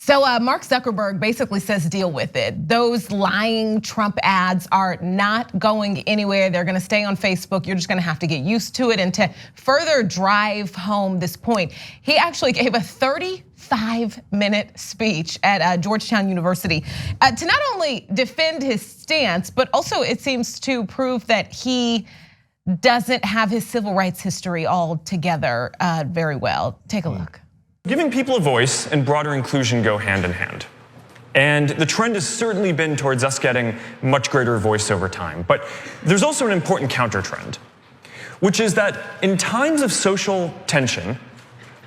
So Mark Zuckerberg basically says deal with it. Those lying Trump ads are not going anywhere. They're gonna stay on Facebook. You're just gonna have to get used to it. And to further drive home this point, he actually gave a 35-minute speech at Georgetown University to not only defend his stance, but also it seems to prove that he doesn't have his civil rights history all together very well. Take a look. Giving people a voice and broader inclusion go hand in hand. And the trend has certainly been towards us getting much greater voice over time. But there's also an important counter trend, which is that in times of social tension,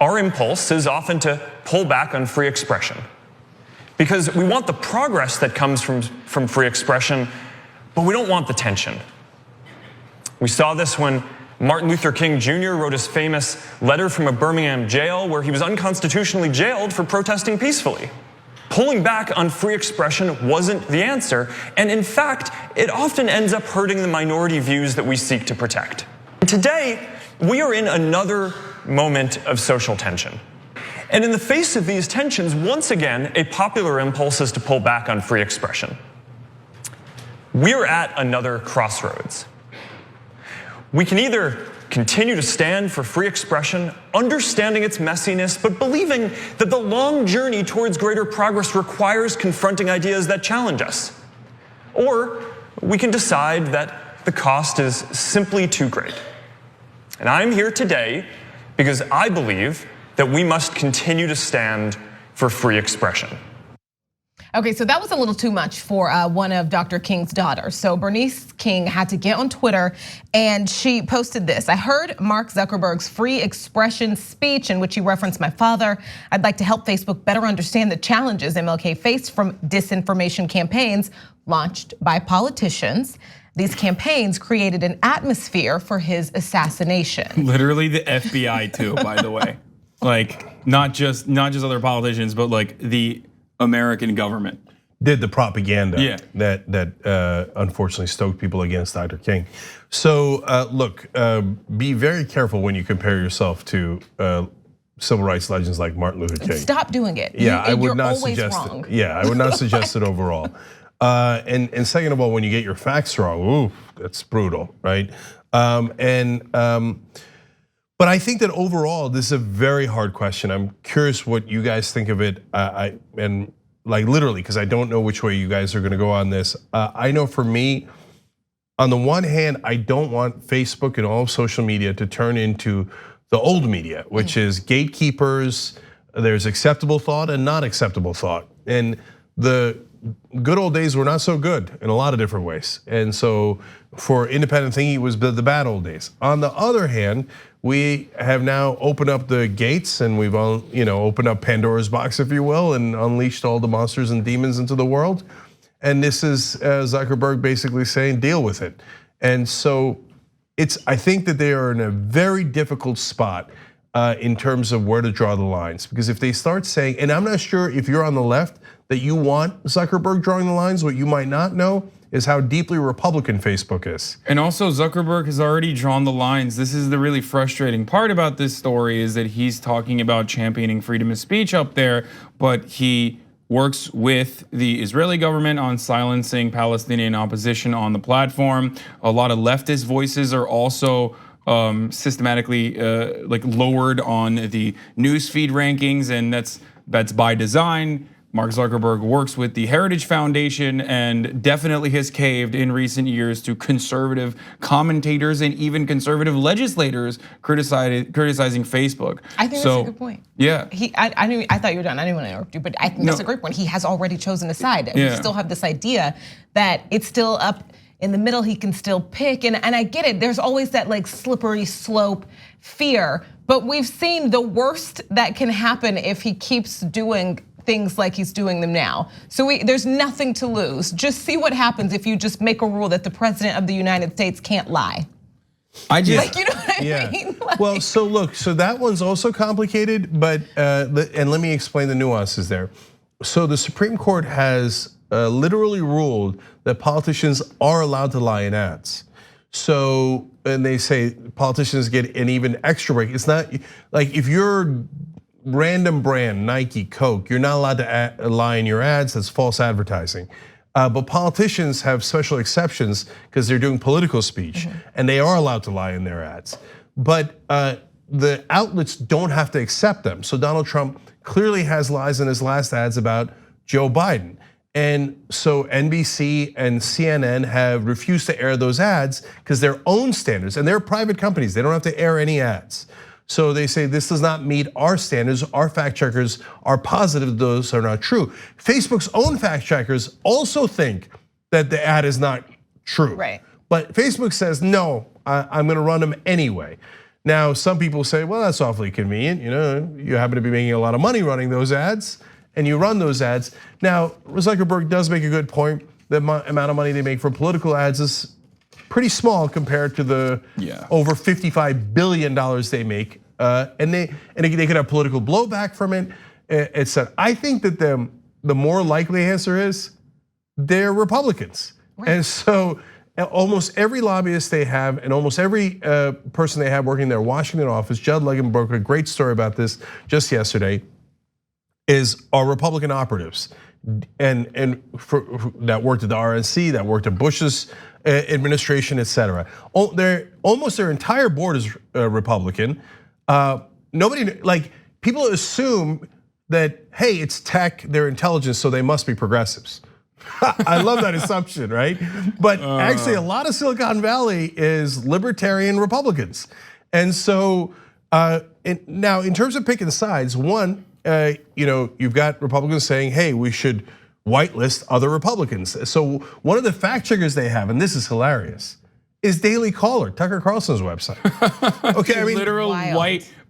our impulse is often to pull back on free expression. Because we want the progress that comes from free expression, but we don't want the tension. We saw this when Martin Luther King Jr. wrote his famous letter from a Birmingham jail where he was unconstitutionally jailed for protesting peacefully. Pulling back on free expression wasn't the answer, and in fact, it often ends up hurting the minority views that we seek to protect. And today, we are in another moment of social tension. And in the face of these tensions, once again, a popular impulse is to pull back on free expression. We're at another crossroads. We can either continue to stand for free expression, understanding its messiness, but believing that the long journey towards greater progress requires confronting ideas that challenge us. Or we can decide that the cost is simply too great. And I'm here today because I believe that we must continue to stand for free expression. Okay, so that was a little too much for one of Dr. King's daughters. So Bernice King had to get on Twitter and she posted this. I heard Mark Zuckerberg's free expression speech in which he referenced my father. I'd like to help Facebook better understand the challenges MLK faced from disinformation campaigns launched by politicians. These campaigns created an atmosphere for his assassination. Literally the FBI too, by the way. Like not just other politicians, but like the American government did the propaganda that unfortunately stoked people against Dr. King. So look, be very careful when you compare yourself to civil rights legends like Martin Luther King. Stop doing it. Yeah, I would not suggest it. Yeah, I would not suggest it overall. And second of all, when you get your facts wrong, ooh, that's brutal, right? But I think that overall, this is a very hard question. I'm curious what you guys think of it. And like literally, because I don't know which way you guys are gonna go on this. I know for me, on the one hand, I don't want Facebook and all of social media to turn into the old media, which is gatekeepers. There's acceptable thought and not acceptable thought. And the good old days were not so good in a lot of different ways. And so for independent thinking, it was the bad old days. On the other hand, we have now opened up the gates and we've opened up Pandora's box, if you will, and unleashed all the monsters and demons into the world. And this is Zuckerberg basically saying, deal with it. And so I think that they are in a very difficult spot in terms of where to draw the lines. Because if they start saying, and I'm not sure if you're on the left that you want Zuckerberg drawing the lines, what you might not know is how deeply Republican Facebook is. And also Zuckerberg has already drawn the lines. This is the really frustrating part about this story is that he's talking about championing freedom of speech up there, but he works with the Israeli government on silencing Palestinian opposition on the platform. A lot of leftist voices are also systematically like lowered on the newsfeed rankings, and that's by design. Mark Zuckerberg works with the Heritage Foundation and definitely has caved in recent years to conservative commentators and even conservative legislators criticizing Facebook. I think that's a good point. Yeah. I thought you were done. I didn't want to interrupt you, but I think that's a great point. He has already chosen a side. We still have this idea that it's still up in the middle. He can still pick, and I get it. There's always that like slippery slope fear, but we've seen the worst that can happen if he keeps doing things like he's doing them now. So there's nothing to lose. Just see what happens if you just make a rule that the president of the United States can't lie. Like, you know what I mean? Like, well, so look, so that one's also complicated, but and let me explain the nuances there. So the Supreme Court has literally ruled that politicians are allowed to lie in ads. So, and they say politicians get an even extra break. It's not like if you're random brand, Nike, Coke, you're not allowed to lie in your ads. That's false advertising. But politicians have special exceptions because they're doing political speech, and they are allowed to lie in their ads. But the outlets don't have to accept them. So Donald Trump clearly has lies in his last ads about Joe Biden. And so NBC and CNN have refused to air those ads because their own standards, and they're private companies, they don't have to air any ads. So they say this does not meet our standards. Our fact checkers are positive those are not true. Facebook's own fact checkers also think that the ad is not true. Right. But Facebook says, no, I'm gonna run them anyway. Now, some people say, well, that's awfully convenient. You happen to be making a lot of money running those ads, and you run those ads. Now, Zuckerberg does make a good point. The amount of money they make from political ads is pretty small compared to the over $55 billion they make. And they could have political blowback from it. Etc. I think that the more likely answer is they're Republicans. Right. And so almost every lobbyist they have and almost every person they have working in their Washington office, Judd Leggen broke a great story about this just yesterday, are Republican operatives, and that worked at the RNC, that worked at Bush's administration, etc. Almost their entire board is Republican. People assume that, hey, it's tech, they're intelligence, so they must be progressives. I love that assumption, right? But actually, a lot of Silicon Valley is libertarian Republicans, and so now in terms of picking sides, one. You've got Republicans saying, hey, we should whitelist other Republicans. So one of the fact checkers they have, and this is hilarious, is Daily Caller, Tucker Carlson's website. Okay, I mean, literal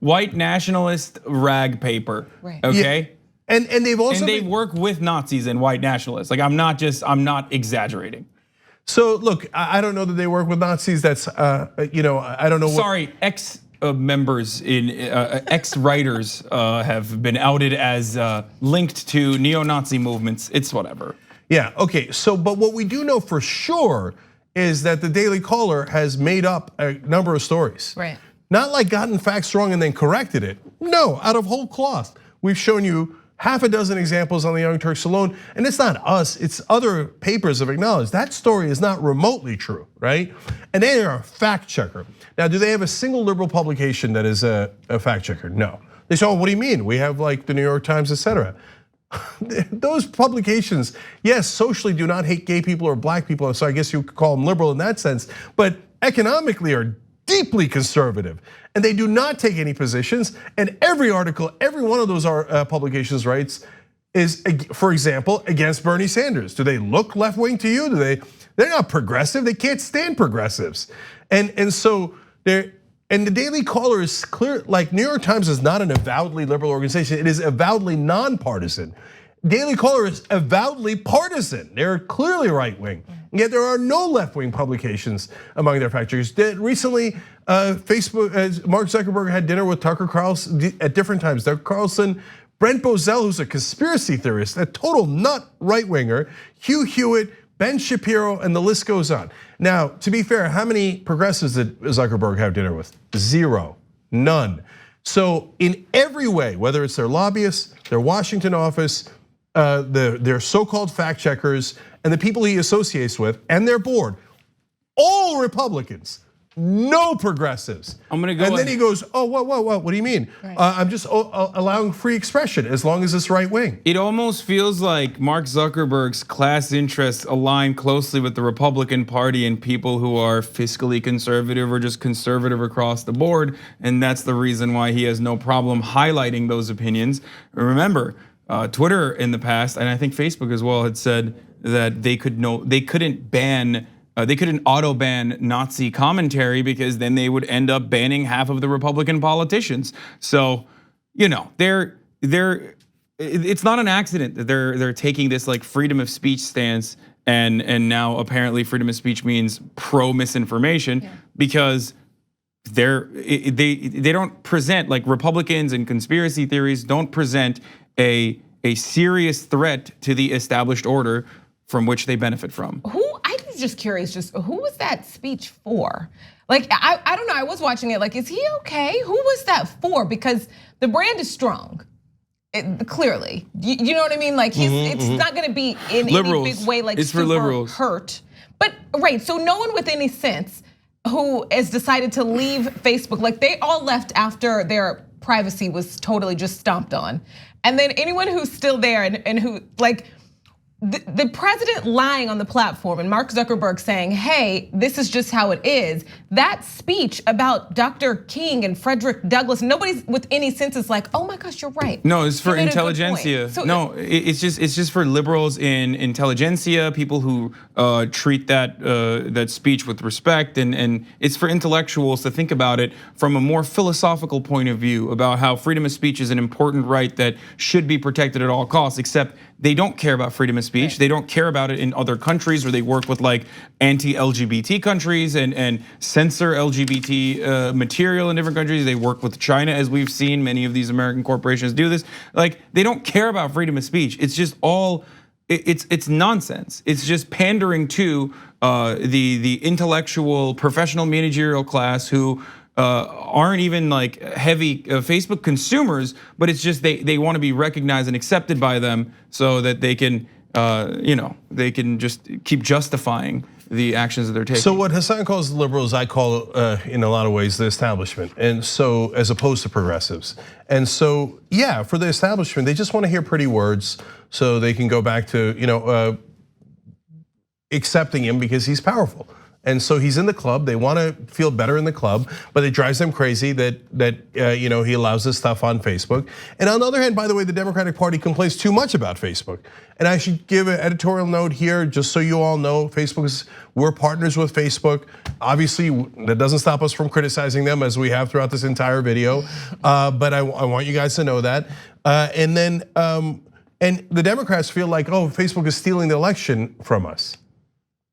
white nationalist rag paper. Right. Okay. Yeah. And they've also they work with Nazis and white nationalists. Like I'm not exaggerating. So look, I don't know that they work with Nazis. That's I don't know. Sorry, members in ex-writers have been outed as linked to neo-Nazi movements. It's whatever. Yeah, okay, so but what we do know for sure is that the Daily Caller has made up a number of stories. Right. Not like gotten facts wrong and then corrected it. No, out of whole cloth. We've shown you half a dozen examples on the Young Turks alone, and it's not us, it's other papers have acknowledged that story is not remotely true, right? And they are a fact checker. Now, do they have a single liberal publication that is a fact checker? No. They say, oh, what do you mean? We have like the New York Times, etc. Those publications, yes, socially do not hate gay people or black people, so I guess you could call them liberal in that sense, but economically are deeply conservative. And they do not take any positions, and every article, every one of those publications writes is, for example, against Bernie Sanders. Do they look left-wing to you? They're not progressive, they can't stand progressives. And so the Daily Caller is clear, like New York Times is not an avowedly liberal organization, it is avowedly nonpartisan. Daily Caller is avowedly partisan, they're clearly right-wing. Yet there are no left-wing publications among their fact checkers. Recently, Facebook, Mark Zuckerberg had dinner with Tucker Carlson at different times. Tucker Carlson, Brent Bozell, who's a conspiracy theorist, a total nut right-winger, Hugh Hewitt, Ben Shapiro, and the list goes on. Now, to be fair, how many progressives did Zuckerberg have dinner with? Zero, none. So in every way, whether it's their lobbyists, their Washington office, their so-called fact checkers, and the people he associates with, and their board, all Republicans, no progressives. I'm gonna go. And then he goes, oh, what do you mean? Right. I'm just allowing free expression as long as it's right wing. It almost feels like Mark Zuckerberg's class interests align closely with the Republican Party and people who are fiscally conservative or just conservative across the board. And that's the reason why he has no problem highlighting those opinions. Remember, Twitter in the past, and I think Facebook as well, had said that they couldn't auto ban Nazi commentary because then they would end up banning half of the Republican politicians. So, it's not an accident that they're taking this like freedom of speech stance, and now apparently freedom of speech means pro misinformation because they don't present, like Republicans and conspiracy theories don't present a serious threat to the established order from which they benefit from. I didn't was just curious, just who was that speech for? Like, I don't know, I was watching it like, is he okay? Who was that for? Because the brand is strong. Clearly, you know what I mean? Like it's not gonna be in liberals. any big way like it's super for liberals. hurt. But right, so no one with any sense who has decided to leave Facebook, like they all left after their privacy was totally just stomped on. And then anyone who's still there and who like, the president lying on the platform and Mark Zuckerberg saying, hey, this is just how it is. That speech about Dr. King and Frederick Douglass, nobody with any sense is like, oh my gosh, you're right. No, it's for intelligentsia. So no, it's just for liberals in intelligentsia, people who treat that speech with respect, and it's for intellectuals to think about it from a more philosophical point of view about how freedom of speech is an important right that should be protected at all costs, except they don't care about freedom of speech. Right. They don't care about it in other countries where they work with like anti-LGBT countries and censor LGBT material in different countries. They work with China, as we've seen many of these American corporations do this. Like they don't care about freedom of speech. It's just all, it's nonsense. It's just pandering to the intellectual, professional, managerial class who aren't even like heavy Facebook consumers, but it's just they want to be recognized and accepted by them so that they can, they can just keep justifying the actions that they're taking. So what Hasan calls the liberals, I call in a lot of ways the establishment, and so as opposed to progressives. And so yeah, for the establishment, they just want to hear pretty words so they can go back to accepting him because he's powerful. And so he's in the club. They want to feel better in the club, but it drives them crazy that he allows this stuff on Facebook. And on the other hand, by the way, the Democratic Party complains too much about Facebook. And I should give an editorial note here, just so you all know, we're partners with Facebook. Obviously, that doesn't stop us from criticizing them as we have throughout this entire video. But I want you guys to know that. And the Democrats feel like, oh, Facebook is stealing the election from us.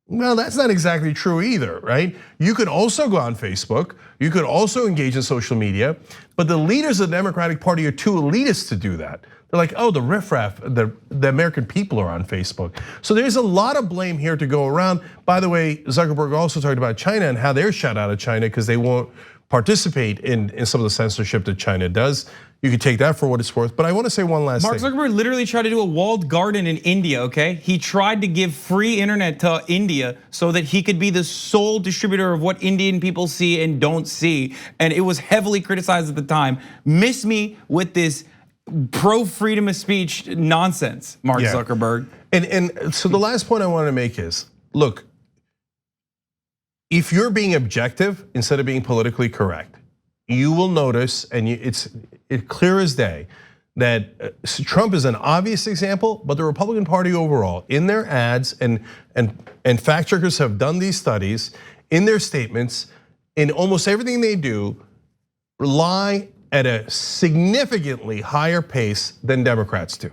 Well, that's not exactly true either, right? You could also go on Facebook. You could also engage in social media, but the leaders of the Democratic Party are too elitist to do that. They're like, oh, the riffraff, the American people are on Facebook. So there's a lot of blame here to go around. By the way, Zuckerberg also talked about China and how they're shut out of China because they won't participate in some of the censorship that China does. You could take that for what it's worth, but I want to say one last thing. Mark Zuckerberg literally tried to do a walled garden in India, okay? He tried to give free internet to India so that he could be the sole distributor of what Indian people see and don't see. And it was heavily criticized at the time. Miss me with this pro-freedom of speech nonsense, Mark Zuckerberg. And so the last point I want to make is, look, if you're being objective instead of being politically correct, you will notice, and it's clear as day, that Trump is an obvious example, but the Republican Party overall, in their ads, and fact checkers have done these studies, in their statements, in almost everything they do, lie at a significantly higher pace than Democrats do.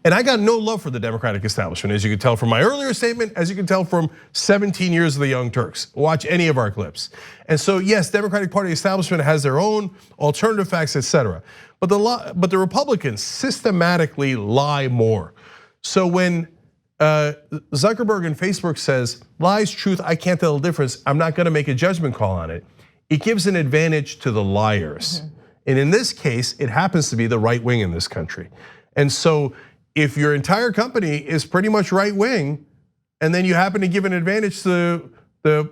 And I got no love for the Democratic establishment, as you can tell from my earlier statement, as you can tell from 17 years of the Young Turks. Watch any of our clips. And so yes, Democratic Party establishment has their own alternative facts, etc. But the Republicans systematically lie more. So when Zuckerberg and Facebook says, lies, truth, I can't tell the difference, I'm not gonna make a judgment call on it, it gives an advantage to the liars. And in this case, it happens to be the right wing in this country. And so if your entire company is pretty much right wing, and then you happen to give an advantage to the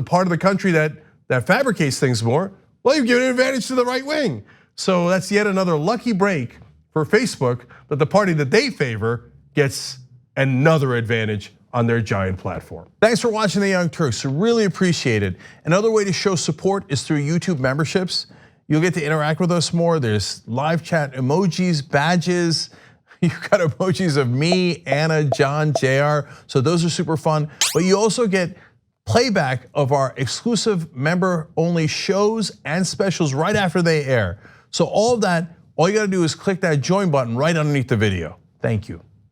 part of the country that fabricates things more, well, you've given an advantage to the right wing. So that's yet another lucky break for Facebook that the party that they favor gets another advantage on their giant platform. Thanks for watching the Young Turks, really appreciate it. Another way to show support is through YouTube memberships. You'll get to interact with us more. There's live chat emojis, badges. You've got emojis of me, Anna, John, JR, so those are super fun. But you also get playback of our exclusive member-only shows and specials right after they air. So all of that, all you gotta do is click that join button right underneath the video. Thank you.